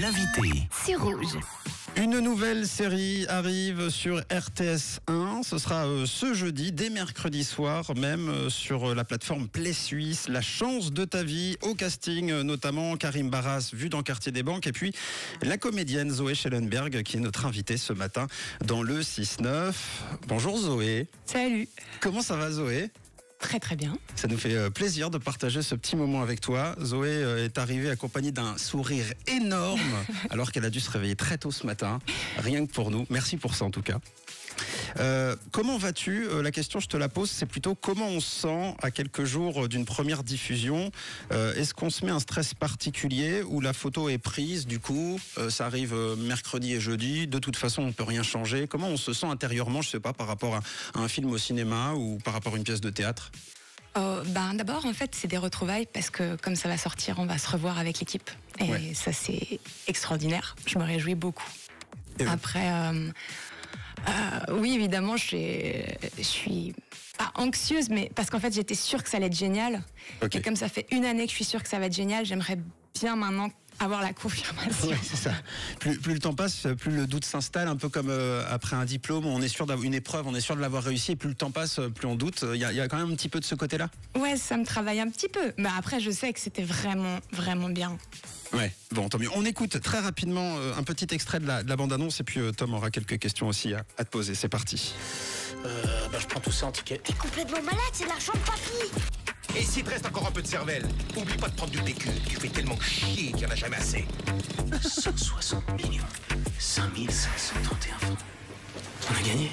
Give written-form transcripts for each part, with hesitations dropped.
L'invité sur Rouge. Une nouvelle série arrive sur RTS 1. Ce sera ce jeudi, dès mercredi soir, même sur la plateforme Play Suisse. La chance de ta vie, au casting notamment Karim Barras, vu dans Quartier des Banques, et puis la comédienne Zoé Schellenberg, qui est notre invitée ce matin dans le 6-9. Bonjour Zoé. Salut. Comment ça va Zoé ? Très très bien. Ça nous fait plaisir de partager ce petit moment avec toi. Zoé est arrivée accompagnée d'un sourire énorme alors qu'elle a dû se réveiller très tôt ce matin. Rien que pour nous. Merci pour ça en tout cas. Comment vas-tu ? La question je te la pose, c'est plutôt comment on se sent à quelques jours d'une première diffusion. Est-ce qu'on se met un stress particulier ou la photo est prise, du coup ça arrive mercredi et jeudi, de toute façon on peut rien changer. Comment on se sent intérieurement, je sais pas, par rapport à un film au cinéma ou par rapport à une pièce de théâtre ? D'abord en fait c'est des retrouvailles parce que comme ça va sortir on va se revoir avec l'équipe et ça c'est extraordinaire, je me réjouis beaucoup. Après oui évidemment je suis pas anxieuse mais parce qu'en fait j'étais sûre que ça allait être génial. Et comme ça fait une année que je suis sûre que ça va être génial, j'aimerais bien maintenant avoir la confirmation. Oui, c'est ça. Plus le temps passe, plus le doute s'installe, un peu comme après un diplôme, on est sûr d'avoir une épreuve, on est sûr de l'avoir réussi, et plus le temps passe, plus on doute. Il y a quand même un petit peu de ce côté-là. Ouais, ça me travaille un petit peu. Mais après, je sais que c'était vraiment, vraiment bien. Ouais, bon, tant mieux. On écoute très rapidement un petit extrait de la bande-annonce, et puis Tom aura quelques questions aussi à te poser. C'est parti. Je prends tout ça en ticket. T'es complètement malade, c'est de l'argent de papy. Et s'il te reste encore un peu de cervelle, oublie pas de prendre du PQ. Tu fais tellement chier qu'il n'y en a jamais assez. 160 millions, 5531 francs. On a gagné.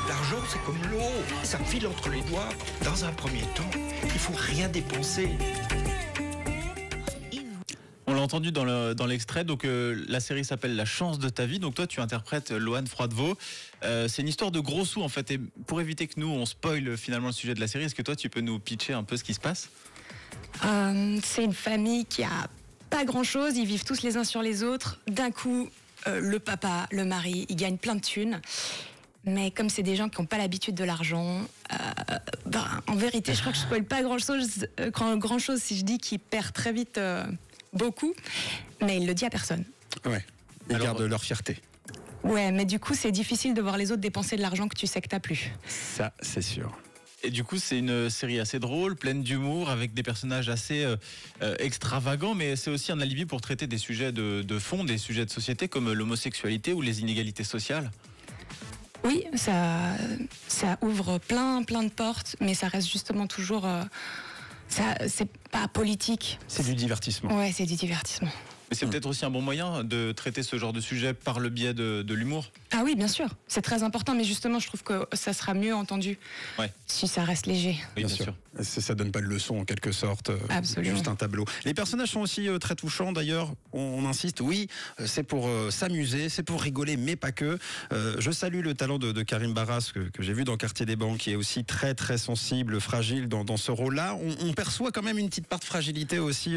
L'argent, c'est comme l'eau. Ça me file entre les doigts. Dans un premier temps, il faut rien dépenser. On l'a entendu dans l'extrait, donc la série s'appelle La chance de ta vie, donc toi tu interprètes Loane Froidevaux. C'est une histoire de gros sous en fait, et pour éviter que nous on spoil finalement le sujet de la série, est-ce que toi tu peux nous pitcher un peu ce qui se passe ? C'est une famille qui a pas grand chose, ils vivent tous les uns sur les autres. D'un coup, le papa, le mari, ils gagnent plein de thunes. Mais comme c'est des gens qui n'ont pas l'habitude de l'argent, en vérité je crois que je spoil pas grand chose si je dis qu'ils perdent très vite beaucoup, mais il le dit à personne. Ouais, ils gardent leur fierté. Ouais, mais du coup c'est difficile de voir les autres dépenser de l'argent que tu sais que t'as plus. Ça, c'est sûr. Et du coup, c'est une série assez drôle, pleine d'humour, avec des personnages assez extravagants, mais c'est aussi un alibi pour traiter des sujets de fond, des sujets de société comme l'homosexualité ou les inégalités sociales. Oui, ça ouvre plein de portes, mais ça reste justement toujours... c'est pas politique. C'est du divertissement. Ouais, c'est du divertissement. Mais c'est peut-être aussi un bon moyen de traiter ce genre de sujet par le biais de l'humour. Ah oui, bien sûr, c'est très important, mais justement, je trouve que ça sera mieux entendu si ça reste léger. Oui, bien sûr. Ça donne pas de leçon en quelque sorte. Absolument. Juste un tableau. Les personnages sont aussi très touchants d'ailleurs. On insiste, oui, c'est pour s'amuser, c'est pour rigoler, mais pas que. Je salue le talent de Karim Barras que j'ai vu dans Quartier des Banques, qui est aussi très très sensible, fragile dans ce rôle-là. On perçoit quand même une petite part de fragilité aussi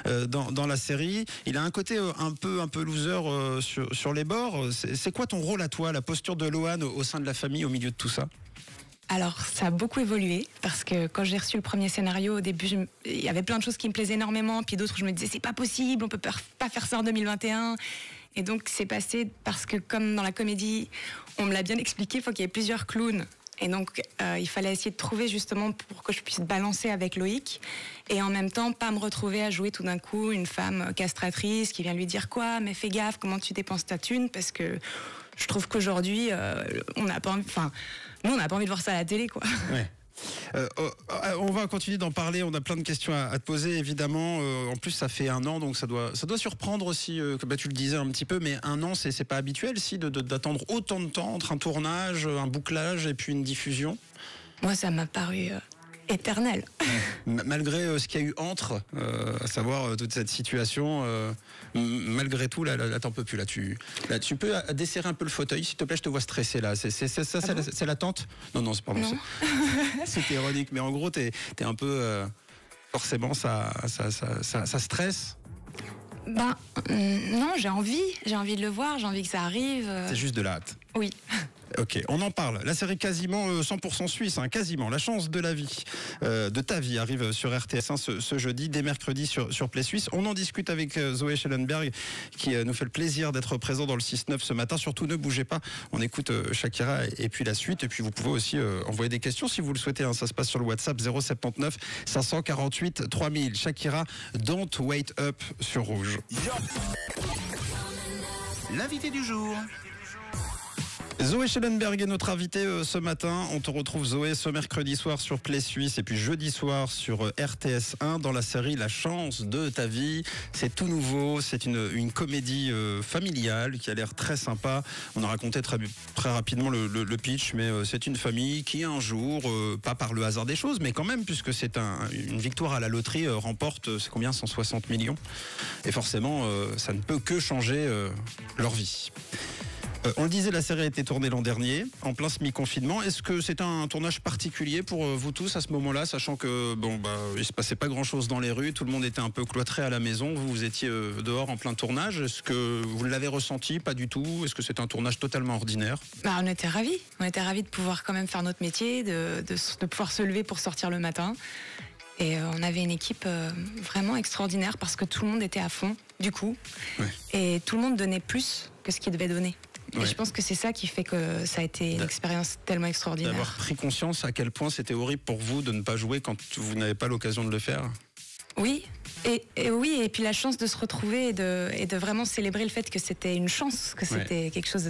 dans la série. Il a un côté un peu loser sur les bords. C'est quoi ton rôle à toi, la posture de Loane au sein de la famille, au milieu de tout ça ? Alors, ça a beaucoup évolué, parce que quand j'ai reçu le premier scénario, au début, il y avait plein de choses qui me plaisaient énormément, puis d'autres, je me disais, c'est pas possible, on peut pas faire ça en 2021. Et donc, c'est passé parce que, comme dans la comédie, on me l'a bien expliqué, il faut qu'il y ait plusieurs clowns. Et donc, il fallait essayer de trouver justement pour que je puisse balancer avec Loïc et en même temps pas me retrouver à jouer tout d'un coup une femme castratrice qui vient lui dire quoi, mais fais gaffe, comment tu dépenses ta thune, parce que je trouve qu'aujourd'hui, on n'a pas envie, nous on n'a pas envie de voir ça à la télé, quoi. Ouais. On va continuer d'en parler, on a plein de questions à te poser évidemment. En plus ça fait 1 an, donc ça doit surprendre aussi, que tu le disais un petit peu, mais 1 an c'est pas habituel d'attendre autant de temps entre un tournage, un bouclage et puis une diffusion. Moi ça m'a paru éternel. Malgré ce qu'il y a eu entre, à savoir toute cette situation, malgré tout, là t'en peux plus. Là, tu peux desserrer un peu le fauteuil, s'il te plaît, je te vois stressé là. C'est l'attente ? Non, c'est pardon. C'était ironique, mais en gros, t'es un peu. Forcément, ça stresse. Non, j'ai envie de le voir, j'ai envie que ça arrive. C'est juste de la hâte. Oui. Ok, on en parle. La série quasiment 100% suisse, hein, quasiment. La chance de la vie, de ta vie, arrive sur RTS1 ce jeudi, dès mercredi sur Play Suisse. On en discute avec Zoé Schellenberg, qui nous fait le plaisir d'être présent dans le 6-9 ce matin. Surtout, ne bougez pas. On écoute Shakira et puis la suite. Et puis, vous pouvez aussi envoyer des questions si vous le souhaitez. Hein. Ça se passe sur le WhatsApp 079 548 3000. Shakira, Don't Wait Up sur Rouge. L'invité du jour. Zoé Schellenberg est notre invitée ce matin. On te retrouve, Zoé, ce mercredi soir sur Play Suisse et puis jeudi soir sur RTS1 dans la série La chance de ta vie. C'est tout nouveau, c'est une comédie familiale qui a l'air très sympa. On a raconté très rapidement le pitch, mais c'est une famille qui un jour, pas par le hasard des choses, mais quand même, puisque c'est une victoire à la loterie, remporte, c'est combien, 160 millions. Et forcément, ça ne peut que changer leur vie. On le disait, la série a été tournée l'an dernier, en plein semi-confinement. Est-ce que c'est un tournage particulier pour vous tous à ce moment-là, sachant que il se passait pas grand-chose dans les rues, tout le monde était un peu cloîtré à la maison, vous étiez dehors en plein tournage. Est-ce que vous l'avez ressenti? Pas du tout. Est-ce que c'est un tournage totalement ordinaire? On était ravis. On était ravis de pouvoir quand même faire notre métier, de pouvoir se lever pour sortir le matin. Et on avait une équipe vraiment extraordinaire parce que tout le monde était à fond, du coup. Ouais. Et tout le monde donnait plus que ce qu'il devait donner. Ouais. Et je pense que c'est ça qui fait que ça a été une expérience tellement extraordinaire. D'avoir pris conscience à quel point c'était horrible pour vous de ne pas jouer quand vous n'avez pas l'occasion de le faire. Oui, et puis la chance de se retrouver et de vraiment célébrer le fait que c'était une chance, que c'était quelque chose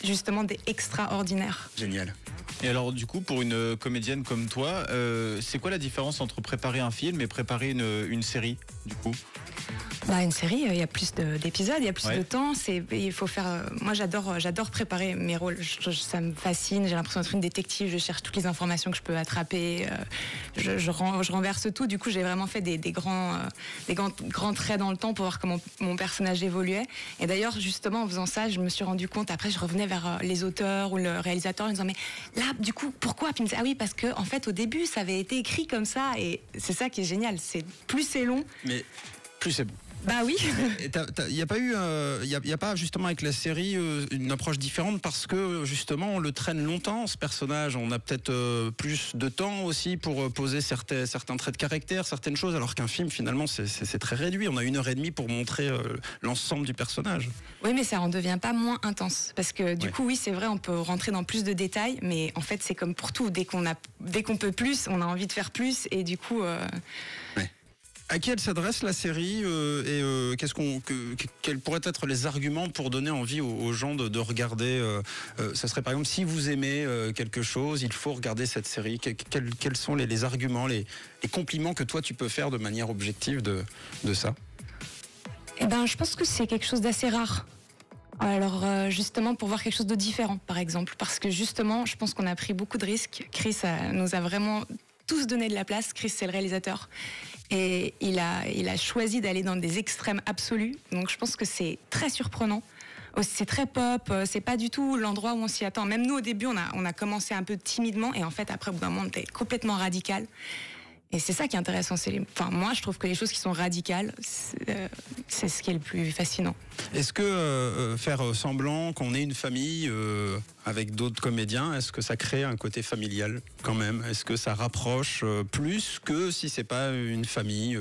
justement d'extraordinaire. Génial. Et alors du coup, pour une comédienne comme toi, c'est quoi la différence entre préparer un film et préparer une série, du coup ? Une série, il y a plus d'épisodes, il y a plus de temps. Il faut faire. Moi, j'adore préparer mes rôles. Ça me fascine. J'ai l'impression d'être une détective. Je cherche toutes les informations que je peux attraper. Je renverse tout. Du coup, j'ai vraiment fait des grands traits dans le temps pour voir comment mon personnage évoluait. Et d'ailleurs, justement, en faisant ça, je me suis rendu compte. Après, je revenais vers les auteurs ou le réalisateur en disant mais là, du coup, pourquoi? Puis il me disait oui, parce que en fait, au début, ça avait été écrit comme ça. Et c'est ça qui est génial. Plus c'est long, mais plus c'est bon. Bah oui. Il n'y a pas eu, il y a pas justement avec la série une approche différente parce que justement on le traîne longtemps ce personnage. On a peut-être plus de temps aussi pour poser certains traits de caractère, certaines choses, alors qu'un film finalement c'est très réduit. On a 1h30 pour montrer l'ensemble du personnage. Oui, mais ça en devient pas moins intense parce que du coup oui c'est vrai on peut rentrer dans plus de détails, mais en fait c'est comme pour tout. Dès qu'on peut plus, on a envie de faire plus et du coup. À qui elle s'adresse la série et quels pourraient être les arguments pour donner envie aux gens de regarder ça serait par exemple si vous aimez quelque chose, il faut regarder cette série. Quels sont les arguments, les compliments que toi tu peux faire de manière objective de ça? Je pense que c'est quelque chose d'assez rare. Alors justement pour voir quelque chose de différent par exemple, parce que justement je pense qu'on a pris beaucoup de risques. Chris nous a vraiment tous donné de la place. Chris c'est le réalisateur. Et il a choisi d'aller dans des extrêmes absolus. Donc je pense que c'est très surprenant. C'est très pop, c'est pas du tout l'endroit où on s'y attend. Même nous au début on a commencé un peu timidement et en fait après au bout d'un moment on était complètement radical. Et c'est ça qui est intéressant. Moi je trouve que les choses qui sont radicales, c'est ce qui est le plus fascinant. Est-ce que faire semblant qu'on est une famille avec d'autres comédiens, est-ce que ça crée un côté familial quand même? Est-ce que ça rapproche plus que si c'est pas une famille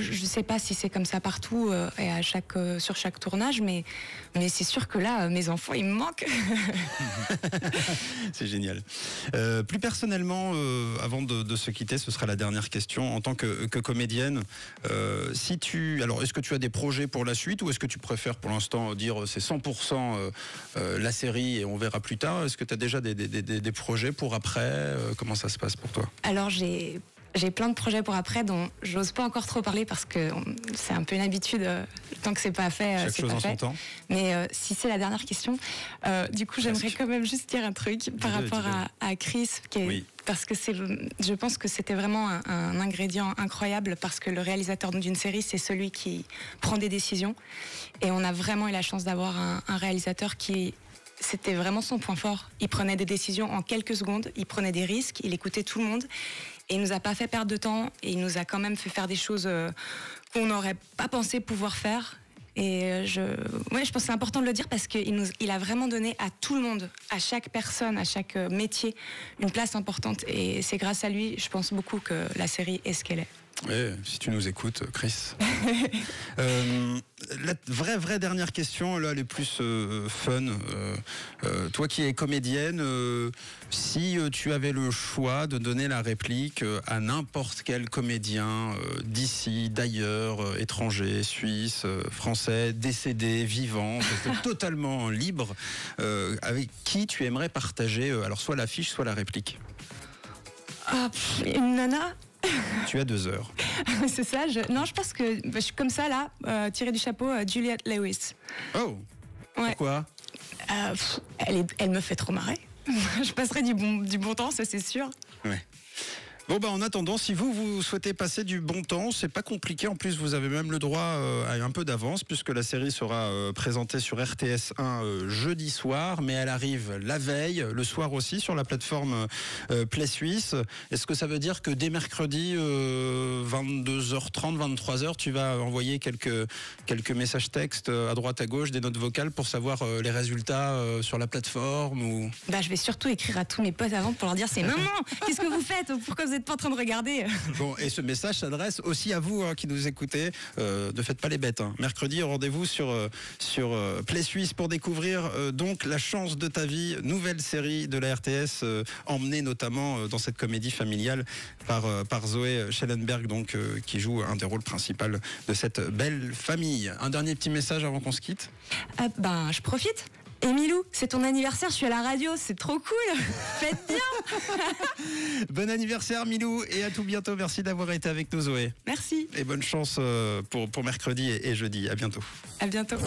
je sais pas si c'est comme ça partout et sur chaque tournage, mais c'est sûr que là, mes enfants, ils me manquent. C'est génial. Plus personnellement, avant de se quitter, ce sera la dernière question. En tant que comédienne, est-ce que tu as des projets pour la suite ou est-ce que tu préfères pour l'instant dire c'est 100% la série et on verra plus tard? Est-ce que tu as déjà des projets pour après? Comment ça se passe pour toi? Alors j'ai plein de projets pour après dont j'ose pas encore trop parler parce que c'est un peu une habitude. Tant que c'est pas fait, chaque c'est chose pas en fait. son temps. Mais si c'est la dernière question, du coup j'aimerais quand même juste dire un truc par rapport à Chris, parce que je pense que c'était vraiment un ingrédient incroyable parce que le réalisateur d'une série c'est celui qui prend des décisions et on a vraiment eu la chance d'avoir un réalisateur c'était vraiment son point fort. Il prenait des décisions en quelques secondes, il prenait des risques, il écoutait tout le monde. Et il nous a pas fait perdre de temps et il nous a quand même fait faire des choses qu'on n'aurait pas pensé pouvoir faire. Et je pense que c'est important de le dire parce qu'il a vraiment donné à tout le monde, à chaque personne, à chaque métier, une place importante. Et c'est grâce à lui, je pense beaucoup que la série est ce qu'elle est. Oui, si tu nous écoutes, Chris. La vraie dernière question, là, elle est plus fun. Toi qui es comédienne, si tu avais le choix de donner la réplique à n'importe quel comédien d'ici, d'ailleurs, étranger, suisse, français, décédé, vivant, totalement libre, avec qui tu aimerais partager, alors soit l'affiche, soit la réplique? Une nana. Tu as 2 heures. C'est ça. Non, je pense que je suis comme ça là, tirée du chapeau, Juliette Lewis. Oh. Ouais. Pourquoi? Elle me fait trop marrer. Je passerai du bon temps, ça c'est sûr. Ouais. Bon en attendant, si vous souhaitez passer du bon temps, c'est pas compliqué. En plus, vous avez même le droit à un peu d'avance puisque la série sera présentée sur RTS 1 jeudi soir, mais elle arrive la veille, le soir aussi sur la plateforme Play Suisse. Est-ce que ça veut dire que dès mercredi 22h30, 23h, tu vas envoyer quelques messages textes à droite à gauche, des notes vocales pour savoir les résultats sur la plateforme ou... Je vais surtout écrire à tous mes potes avant pour leur dire c'est maman, qu'est-ce que vous faites? Pourquoi vous n'êtes pas en train de regarder? Bon, et ce message s'adresse aussi à vous qui nous écoutez. Ne faites pas les bêtes. Mercredi, rendez-vous sur Play Suisse pour découvrir donc La chance de ta vie, nouvelle série de la RTS, emmenée notamment dans cette comédie familiale par Zoé Schellenberg, donc qui joue un des rôles principaux de cette belle famille. Un dernier petit message avant qu'on se quitte. Je profite. Emilou, c'est ton anniversaire, je suis à la radio, c'est trop cool. Faites bien. Bon anniversaire Milou et à tout bientôt. Merci d'avoir été avec nous Zoé. Merci. Et bonne chance pour mercredi et jeudi. À bientôt. À bientôt.